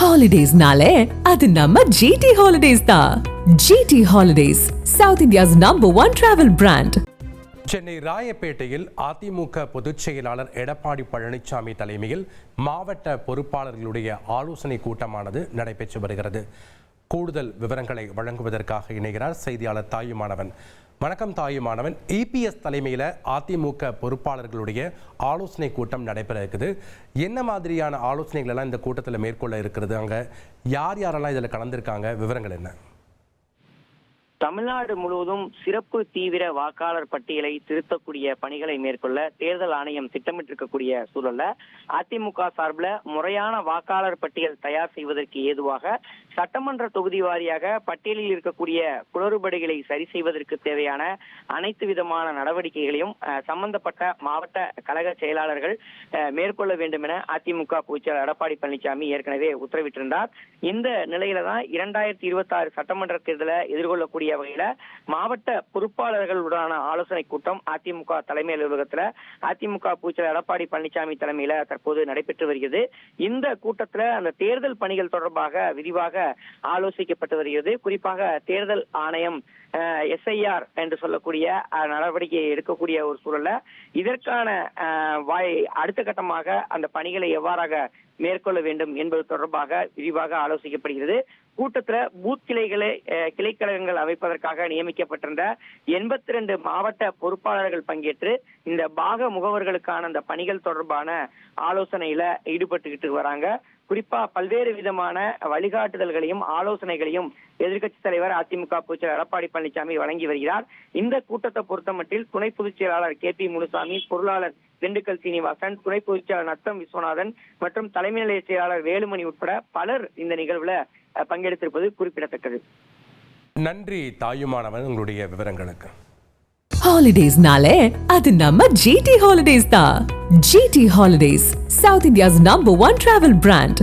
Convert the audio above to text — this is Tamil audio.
Holidays-nale, அது நம்ம GT Holidays தான். GT Holidays, South India's #1 travel brand. Chennai ராயப்பேட்டையில் அதிமுக பொதுச் செயலாளர் எடப்பாடி பழனிசாமி தலைமையில் மாவட்ட பொறுப்பாளர்களுடைய ஆலோசனை கூட்டமானது நடைபெற்று வருகிறது. கூடுதல் விவரங்களை வழங்குவதற்காக இணைகிறார் செய்தியாளர் தாயுமானவன். வணக்கம் தாயுமானவன். இபிஎஸ் தலைமையில் அதிமுக பொறுப்பாளர்களுடைய ஆலோசனை கூட்டம் நடைபெற இருக்குது. என்ன மாதிரியான ஆலோசனைகள் எல்லாம் இந்த கூட்டத்தில் மேற்கொள்ள இருக்கிறது? அங்கே யார் யாரெல்லாம் இதில் கலந்துருக்காங்க? விவரங்கள் என்ன? தமிழ்நாடு முழுவதும் சிறப்பு தீவிர வாக்காளர் பட்டியலை திருத்தக்கூடிய பணிகளை மேற்கொள்ள தேர்தல் ஆணையம் திட்டமிட்டிருக்கக்கூடிய சூழல்ல அதிமுக சார்பில் முறையான வாக்காளர் பட்டியல் தயார் செய்வதற்கு ஏதுவாக சட்டமன்ற தொகுதி வாரியாக பட்டியலில் இருக்கக்கூடிய குளறுபடிகளை சரி செய்வதற்கு தேவையான அனைத்து விதமான நடவடிக்கைகளையும் சம்பந்தப்பட்ட மாவட்ட கழக செயலாளர்கள் மேற்கொள்ள வேண்டும் என அதிமுக பொதுச்செயலாளர் எடப்பாடி பழனிசாமி ஏற்கனவே உத்தரவிட்டிருந்தார். இந்த நிலையில தான் 2026 சட்டமன்ற தேர்தலை எதிர்கொள்ளக்கூடிய வகையில மாவட்ட பொறுப்பாளர்களுடனான ஆலோசனை கூட்டம் அதிமுக தலைமை அலுவலகத்துல அதிமுக பொதுச்செயலாளர் எடப்பாடி பழனிசாமி தலைமையில தற்போது நடைபெற்று வருகிறது. இந்த கூட்டத்துல அந்த தேர்தல் பணிகள் தொடர்பாக விரிவாக ஆலோசிக்கப்பட்டு வருகிறது. குறிப்பாக தேர்தல் ஆணையம் SIR என்று சொல்லக்கூடிய நடவடிக்கையை எடுக்கக்கூடிய ஒரு சூழல்ல இதற்கான அடுத்த கட்டமாக அந்த பணிகளை எவ்வாறாக மேற்கொள்ள வேண்டும் என்பது தொடர்பாக விரிவாக ஆலோசிக்கப்படுகிறது. கூட்டத்தில் பூத் கிளைக்கழகங்கள் அமைப்பதற்காக நியமிக்கப்பட்டிருந்த 82 மாவட்ட பொறுப்பாளர்கள் பங்கேற்று இந்த பாக முகவர்களுக்கான அந்த பணிகள் தொடர்பான ஆலோசனையில ஈடுபட்டுக்கிட்டு வராங்க. குறிப்பா பல்வேறு விதமான வழிகாட்டுதல்களையும் ஆலோசனைகளையும் எதிர்க்கட்சி தலைவர் அதிமுக பொதுச்செயலாளர் எடப்பாடி பழனிசாமி வழங்கி வருகிறார். இந்த கூட்டத்தை பொறுத்தமட்டில் துணை பொதுச் செயலாளர் KP முனுசாமி, பொருளாளர் திண்டுக்கல் சீனிவாசன், துணை பொதுச் செயலாளர் நத்தம் விஸ்வநாதன் மற்றும் தலைமை நிலைய செயலாளர் வேலுமணி உட்பட பலர் இந்த நிகழ்வுல பங்கெடுத்திருப்பது குறிப்பிடத்தக்கது. நன்றி தாயுமானவன், உங்களுடைய விவரங்களுக்கு. Holidays-nale, அது நம்ம GT Holidays தான். GT Holidays, South India's #1 travel brand.